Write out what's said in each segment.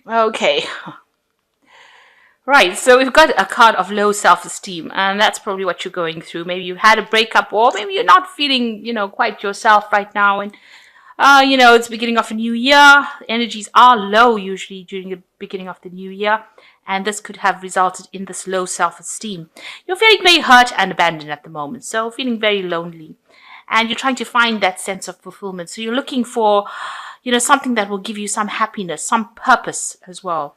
Okay. Right, so we've got a card of low self-esteem, and that's probably what you're going through. Maybe you've had a breakup, or maybe you're not feeling, quite yourself right now, and it's beginning of a new year. Energies are low usually during the beginning of the new year, and this could have resulted in this low self-esteem. You're feeling very hurt and abandoned at the moment, so feeling very lonely, and you're trying to find that sense of fulfillment. So you're looking for, something that will give you some happiness, some purpose as well.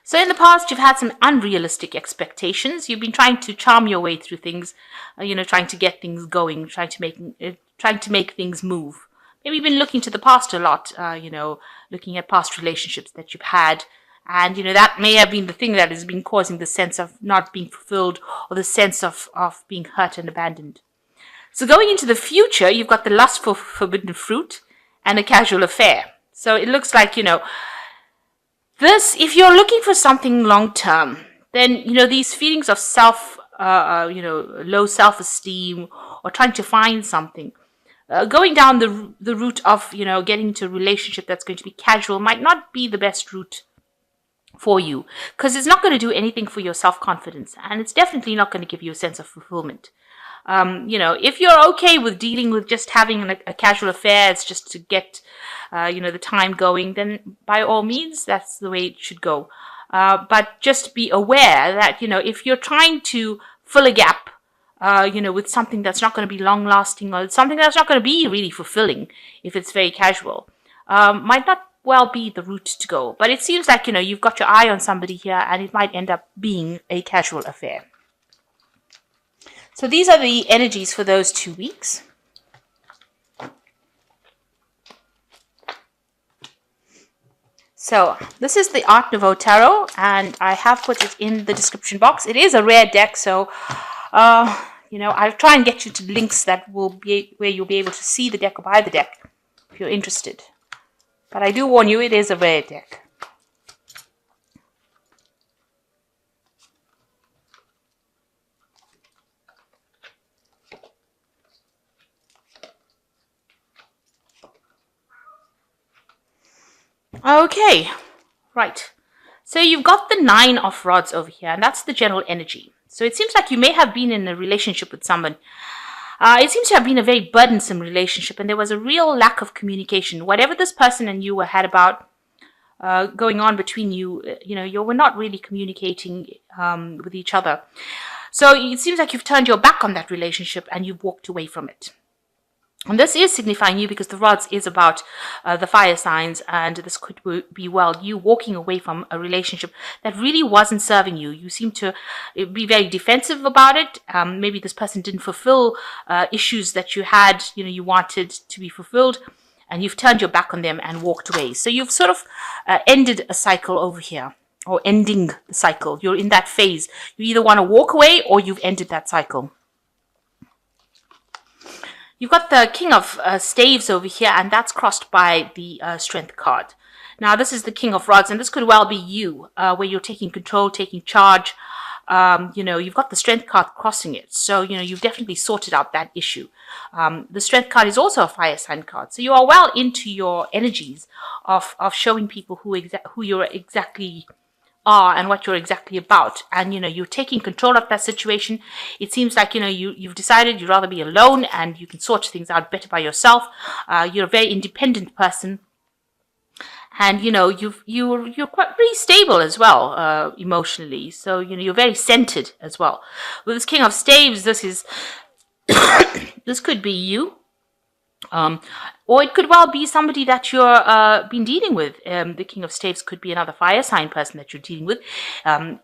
So in the past, you've had some unrealistic expectations. You've been trying to charm your way through things, trying to get things going, trying to make things move. Maybe you've been looking to the past a lot, looking at past relationships that you've had. And, that may have been the thing that has been causing the sense of not being fulfilled or the sense of being hurt and abandoned. So going into the future, you've got the lust for forbidden fruit and a casual affair. So it looks like, if you're looking for something long term, then, these feelings of low self esteem or trying to find something, going down the route of, getting into a relationship that's going to be casual might not be the best route for you because it's not going to do anything for your self confidence and it's definitely not going to give you a sense of fulfillment. If you're okay with dealing with just having a casual affair, it's just to get, the time going, then by all means, that's the way it should go. But just be aware that, if you're trying to fill a gap, with something that's not going to be long lasting or something that's not going to be really fulfilling if it's very casual, might not well be the route to go. But it seems like, you've got your eye on somebody here and it might end up being a casual affair. So these are the energies for those 2 weeks. So this is the Art Nouveau Tarot, and I have put it in the description box. It is a rare deck, so I'll try and get you to links that will be where you'll be able to see the deck or buy the deck if you're interested. But I do warn you, it is a rare deck. Okay, right. So you've got the 9 of rods over here, and that's the general energy. So it seems like you may have been in a relationship with someone. It seems to have been a very burdensome relationship, and there was a real lack of communication. Whatever this person and you had about going on between you, you were not really communicating with each other. So it seems like you've turned your back on that relationship and you've walked away from it. And this is signifying you because the rods is about the fire signs, and this could be, you walking away from a relationship that really wasn't serving you. You seem to be very defensive about it. Maybe this person didn't fulfill issues that you had, you wanted to be fulfilled, and you've turned your back on them and walked away. So you've sort of ended a cycle over here, or ending the cycle. You're in that phase. You either want to walk away or you've ended that cycle. You've got the King of Staves over here, and that's crossed by the Strength card. Now, this is the King of Rods, and this could well be you, where you're taking control, taking charge. You've got the Strength card crossing it. So, you've definitely sorted out that issue. The Strength card is also a fire sign card. So you are well into your energies of showing people who you're exactly are and what you're exactly about, and you're taking control of that situation. It seems like you've decided you'd rather be alone and you can sort things out better by yourself. You're a very independent person, and you're quite pretty stable as well emotionally. So you're very centered as well. With this King of Staves, this is this could be you. Or it could well be somebody that you're been dealing with. The King of Staves could be another fire sign person that you're dealing with,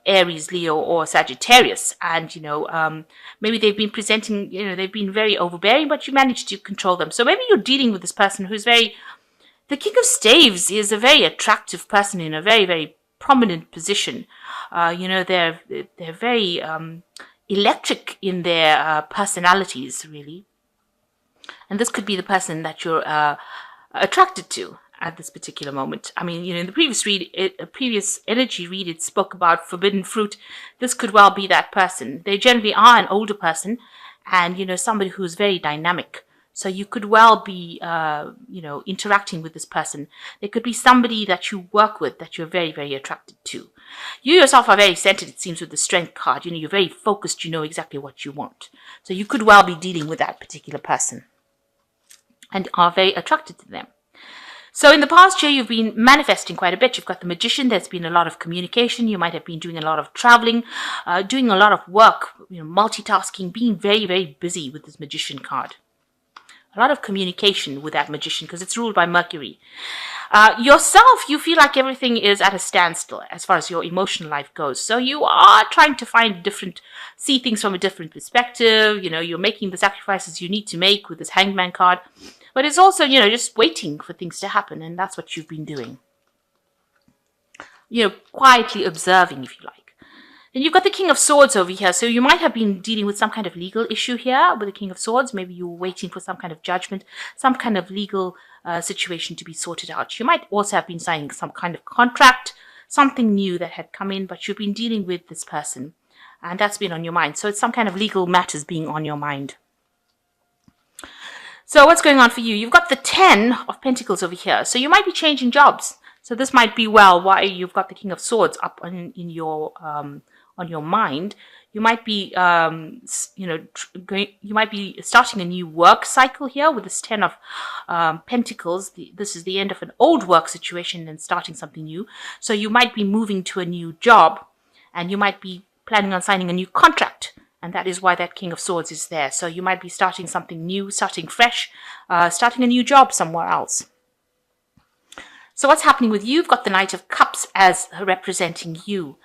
Aries, Leo, or Sagittarius. And, maybe they've been presenting, they've been very overbearing, but you managed to control them. So maybe you're dealing with this person who's the King of Staves is a very attractive person in a very, very prominent position. They're very electric in their personalities, really. And this could be the person that you're attracted to at this particular moment. I mean, in the previous energy read, it spoke about forbidden fruit. This could well be that person. They generally are an older person and, somebody who's very dynamic. So you could well be, interacting with this person. There could be somebody that you work with that you're very, very attracted to. You yourself are very centered, it seems, with the Strength card. You're very focused. You know exactly what you want. So you could well be dealing with that particular person and are very attracted to them. So in the past year, you've been manifesting quite a bit. You've got the Magician. There's been a lot of communication. You might have been doing a lot of traveling, doing a lot of work, multitasking, being very, very busy with this Magician card. A lot of communication with that Magician because it's ruled by Mercury. Yourself, you feel like everything is at a standstill as far as your emotional life goes. So you are trying to see things from a different perspective. You're making the sacrifices you need to make with this Hangman card. But it's also, just waiting for things to happen. And that's what you've been doing. Quietly observing, if you like. Then you've got the King of Swords over here. So you might have been dealing with some kind of legal issue here with the King of Swords. Maybe you were waiting for some kind of judgment, some kind of legal situation to be sorted out. You might also have been signing some kind of contract, something new that had come in, but you've been dealing with this person. And that's been on your mind. So it's some kind of legal matters being on your mind. So what's going on for you? You've got the 10 of Pentacles over here. So you might be changing jobs. So this might be why you've got the King of Swords up on your mind. You might be, you might be starting a new work cycle here with this 10 of Pentacles. This is the end of an old work situation and starting something new. So you might be moving to a new job, and you might be planning on signing a new contract. And that is why that King of Swords is there. So you might be starting something new, starting fresh, starting a new job somewhere else. So what's happening with you? You've got the Knight of Cups as representing you.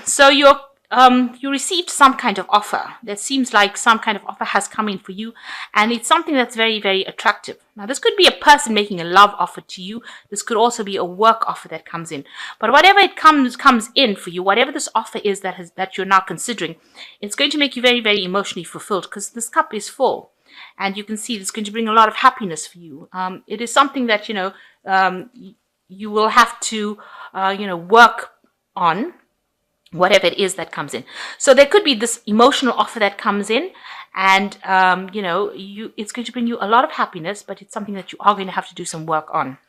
So you received some kind of offer. That seems like some kind of offer has come in for you, and it's something that's very, very attractive. Now, this could be a person making a love offer to you. This could also be a work offer that comes in. But whatever it comes in for you, whatever this offer is that you're now considering, it's going to make you very, very emotionally fulfilled because this cup is full. And you can see it's going to bring a lot of happiness for you. It is something that, you will have to, work on. Whatever it is that comes in. So there could be this emotional offer that comes in, and it's going to bring you a lot of happiness, but it's something that you are going to have to do some work on.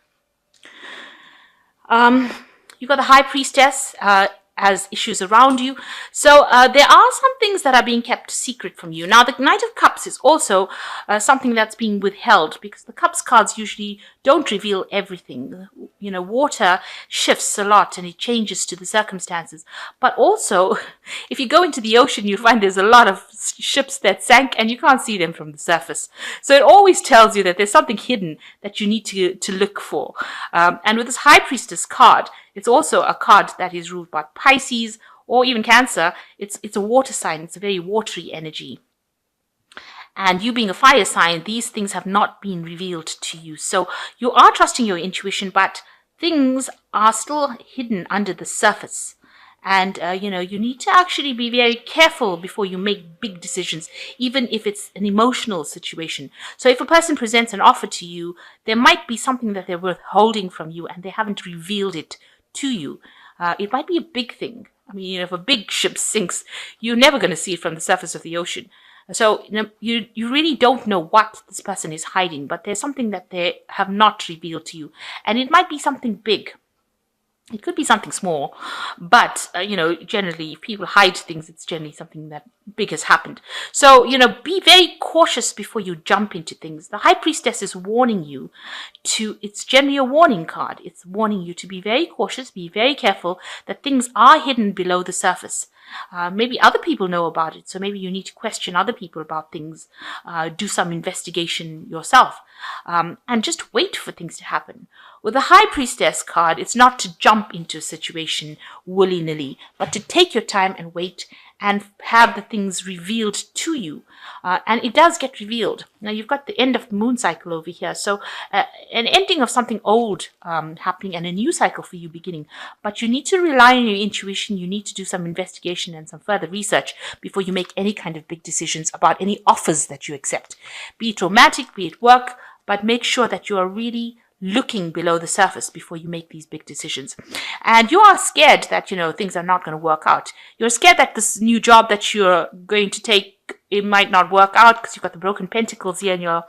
You've got the High Priestess as issues around you. So there are some things that are being kept secret from you. Now, the Knight of Cups is also something that's being withheld because the Cups cards usually don't reveal everything. Water shifts a lot and it changes to the circumstances. But also, if you go into the ocean, you find there's a lot of ships that sank and you can't see them from the surface. So it always tells you that there's something hidden that you need to look for. And with this High Priestess card, it's also a card that is ruled by Pisces or even Cancer. It's a water sign. It's a very watery energy. And you being a fire sign, these things have not been revealed to you. So you are trusting your intuition, but things are still hidden under the surface. And, you need to actually be very careful before you make big decisions, even if it's an emotional situation. So if a person presents an offer to you, there might be something that they're withholding from you and they haven't revealed it to you. It might be a big thing. I mean, if a big ship sinks, you're never going to see it from the surface of the ocean. So, you really don't know what this person is hiding, but there's something that they have not revealed to you. And it might be something big. It could be something small, but, generally, if people hide things, it's generally something that big has happened. So, be very cautious before you jump into things. The High Priestess is warning you it's generally a warning card. It's warning you to be very cautious, be very careful that things are hidden below the surface. Maybe other people know about it, so maybe you need to question other people about things, do some investigation yourself, and just wait for things to happen. With the High Priestess card, it's not to jump into a situation willy-nilly, but to take your time and wait and have the things revealed to you. And it does get revealed. Now, you've got the end of the moon cycle over here. So an ending of something old happening and a new cycle for you beginning. But you need to rely on your intuition. You need to do some investigation and some further research before you make any kind of big decisions about any offers that you accept. Be it romantic, be it work, but make sure that you are really looking below the surface before you make these big decisions. And you are scared that, things are not going to work out. You're scared that this new job that you're going to take it might not work out because you've got the broken pentacles here in your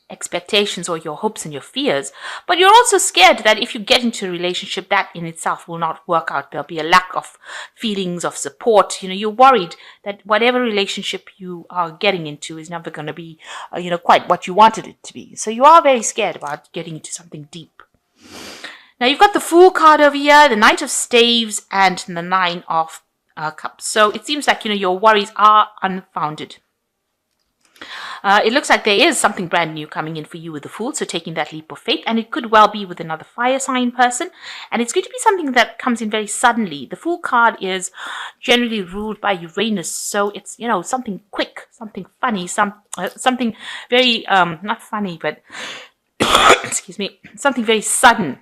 expectations or your hopes and your fears. But you're also scared that if you get into a relationship, that in itself will not work out. There'll be a lack of feelings of support. You're worried that whatever relationship you are getting into is never going to be, quite what you wanted it to be. So you are very scared about getting into something deep. Now you've got the Fool card over here, the Knight of Staves, and the Nine of Cups. So it seems like, your worries are unfounded. It looks like there is something brand new coming in for you with the Fool, so taking that leap of faith, and it could well be with another fire sign person, and it's going to be something that comes in very suddenly. The Fool card is generally ruled by Uranus, so it's, something quick, something funny, something very, not funny, but, excuse me, something very sudden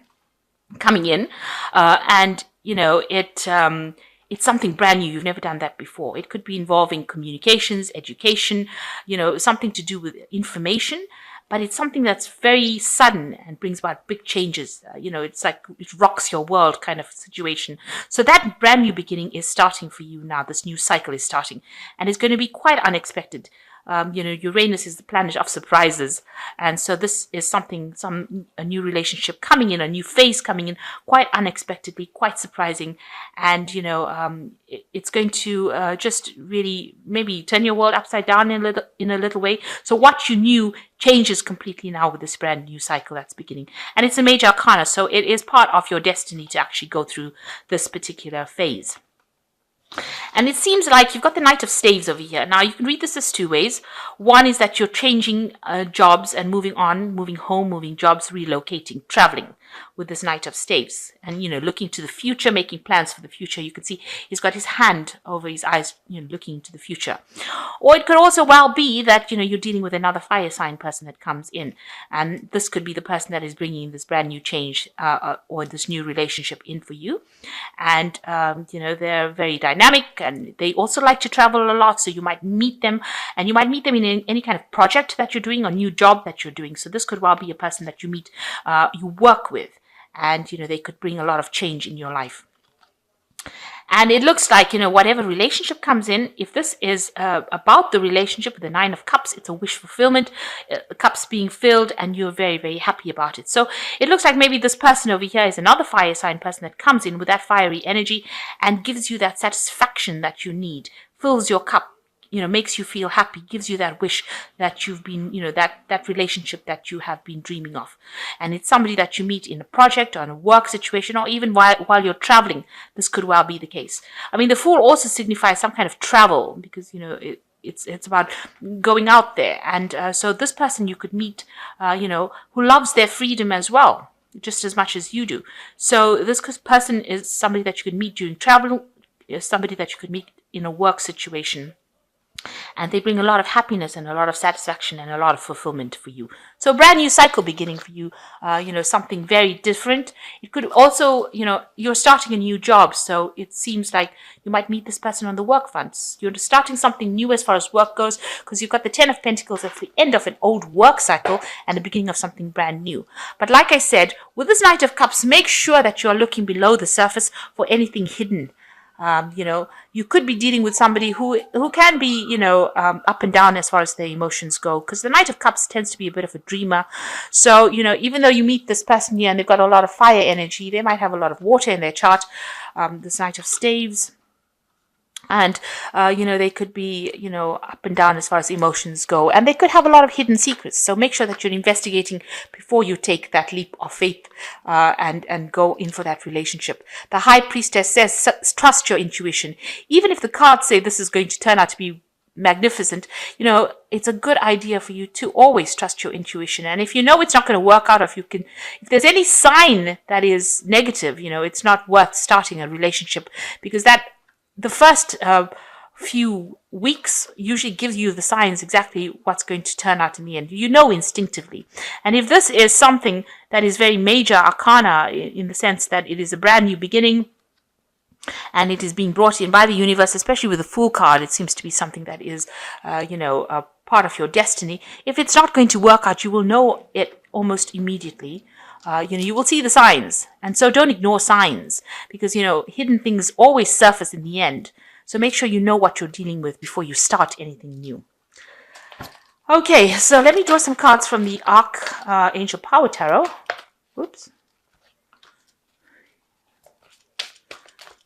coming in, and, it's something brand new. You've never done that before. It could be involving communications, education, something to do with information, but it's something that's very sudden and brings about big changes. It's like it rocks your world kind of situation. So that brand new beginning is starting for you now. This new cycle is starting, and it's going to be quite unexpected. Uranus is the planet of surprises. And so this is a new relationship coming in, a new phase coming in quite unexpectedly, quite surprising. And, it's going to just really maybe turn your world upside down in a little way. So what you knew changes completely now with this brand new cycle that's beginning. And it's a major arcana, so it is part of your destiny to actually go through this particular phase. And it seems like you've got the Knight of Staves over here. Now, you can read this as two ways. One is that you're changing jobs and moving on, moving home, moving jobs, relocating, traveling with this Knight of Staves. And, looking to the future, making plans for the future. You can see he's got his hand over his eyes, looking into the future. Or it could also well be that, you're dealing with another fire sign person that comes in. And this could be the person that is bringing this brand new change or this new relationship in for you. And, they're very dynamic, and they also like to travel a lot. So you might meet them, and you might meet them in any kind of project that you're doing or new job that you're doing. So this could well be a person that you meet, you work with, and, they could bring a lot of change in your life. And it looks like, whatever relationship comes in, if this is about the relationship with the Nine of Cups, it's a wish fulfillment, cups being filled, and you're very, very happy about it. So it looks like maybe this person over here is another fire sign person that comes in with that fiery energy and gives you that satisfaction that you need, fills your cup, makes you feel happy, gives you that wish that you've been, that relationship that you have been dreaming of. And it's somebody that you meet in a project or in a work situation, or even while you're traveling. This could well be the case. I mean, the Fool also signifies some kind of travel, because, it's about going out there. And so this person you could meet, who loves their freedom as well, just as much as you do. So this person is somebody that you could meet during travel, is somebody that you could meet in a work situation. And they bring a lot of happiness and a lot of satisfaction and a lot of fulfillment for you. So brand new cycle beginning for you, something very different. It could also, you're starting a new job. So it seems like you might meet this person on the work front. You're starting something new as far as work goes, because you've got the Ten of Pentacles at the end of an old work cycle and the beginning of something brand new. But like I said, with this Knight of Cups, make sure that you're looking below the surface for anything hidden. You could be dealing with somebody who can be, up and down as far as their emotions go, because the Knight of Cups tends to be a bit of a dreamer. So, even though you meet this person here and they've got a lot of fire energy, they might have a lot of water in their chart, this Knight of Staves. And, they could be, up and down as far as emotions go. And they could have a lot of hidden secrets. So make sure that you're investigating before you take that leap of faith and go in for that relationship. The High Priestess says, trust your intuition. Even if the cards say this is going to turn out to be magnificent, it's a good idea for you to always trust your intuition. And if it's not going to work out, if there's any sign that is negative, it's not worth starting a relationship, because the first few weeks usually gives you the signs exactly what's going to turn out in the end. Instinctively. And if this is something that is very major arcana, in the sense that it is a brand new beginning, and it is being brought in by the universe, especially with the Fool card, it seems to be something that is, a part of your destiny. If it's not going to work out, you will know it almost immediately. You will see the signs. And so don't ignore signs, because, hidden things always surface in the end. So make sure you know what you're dealing with before you start anything new. Okay, so let me draw some cards from the Archangel Power Tarot. Oops.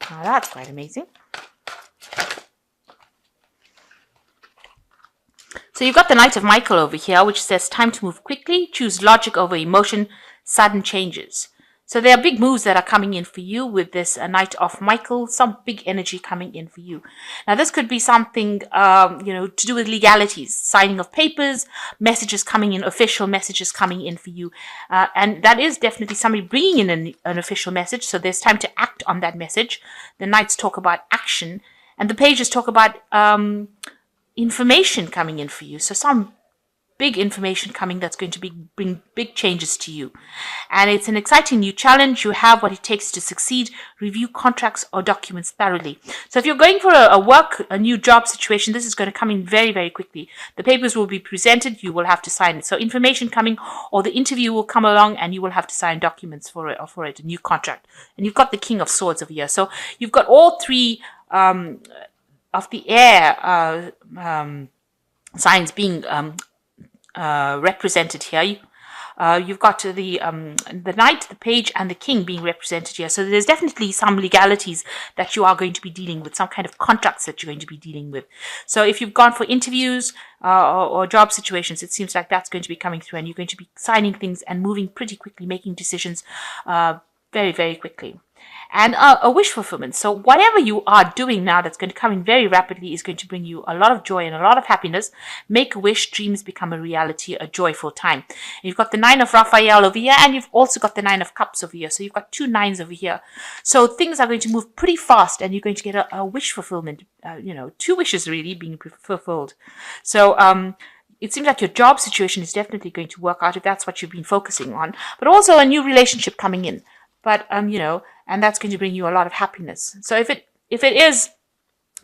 Now that's quite amazing. So you've got the Knight of Michael over here, which says time to move quickly, choose logic over emotion, sudden changes. So there are big moves that are coming in for you with this Knight of Michael, some big energy coming in for you. Now this could be something, to do with legalities, signing of papers, messages coming in, official messages coming in for you. And that is definitely somebody bringing in an official message. So there's time to act on that message. The Knights talk about action, and the Pages talk about information coming in for you. So some big information coming that's going to bring big changes to you. And it's an exciting new challenge. You have what it takes to succeed. Review contracts or documents thoroughly. So if you're going for a new job situation, this is going to come in very, very quickly. The papers will be presented. You will have to sign it. So information coming, or the interview will come along and you will have to sign documents for it, a new contract. And you've got the King of Swords over here. So you've got all three of the air signs being represented here. You've got the Knight, the Page, and the King being represented here. So there's definitely some legalities that you are going to be dealing with, some kind of contracts that you're going to be dealing with. So if you've gone for interviews or job situations, it seems like that's going to be coming through, and you're going to be signing things and moving pretty quickly, making decisions very, very quickly. And a wish fulfillment. So whatever you are doing now that's going to come in very rapidly is going to bring you a lot of joy and a lot of happiness. Make a wish, dreams become a reality, a joyful time. And you've got the Nine of Raphael over here, and you've also got the Nine of Cups over here. So you've got two nines over here. So things are going to move pretty fast, and you're going to get a wish fulfillment. Two wishes really being fulfilled. So it seems like your job situation is definitely going to work out if that's what you've been focusing on. But also a new relationship coming in. But, and that's going to bring you a lot of happiness. So if it is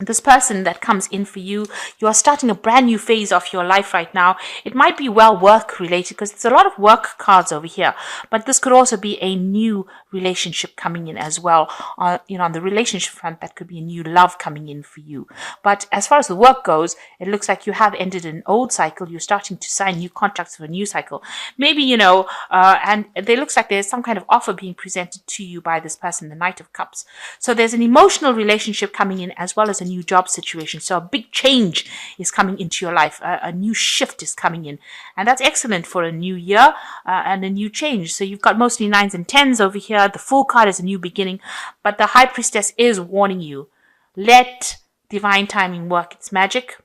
this person that comes in for you, you are starting a brand new phase of your life right now. It might be work related, because there's a lot of work cards over here, but this could also be a new relationship coming in as well. On the relationship front, that could be a new love coming in for you. But as far as the work goes, it looks like you have ended an old cycle. You're starting to sign new contracts for a new cycle. Maybe, and it looks like there's some kind of offer being presented to you by this person, the Knight of Cups. So there's an emotional relationship coming in as well as a new job situation. So a big change is coming into your life. A new shift is coming in. And that's excellent for a new year and a new change. So you've got mostly 9s and 10s over here. The Fool card is a new beginning. But the High Priestess is warning you. Let divine timing work its magic.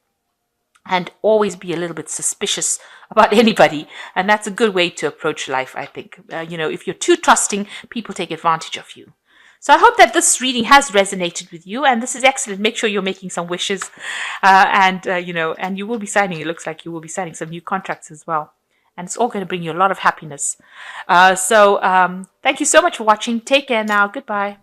And always be a little bit suspicious about anybody. And that's a good way to approach life, I think. If you're too trusting, people take advantage of you. So I hope that this reading has resonated with you, and this is excellent. Make sure you're making some wishes, and you will be signing. It looks like you will be signing some new contracts as well, and it's all going to bring you a lot of happiness. So thank you so much for watching. Take care now. Goodbye.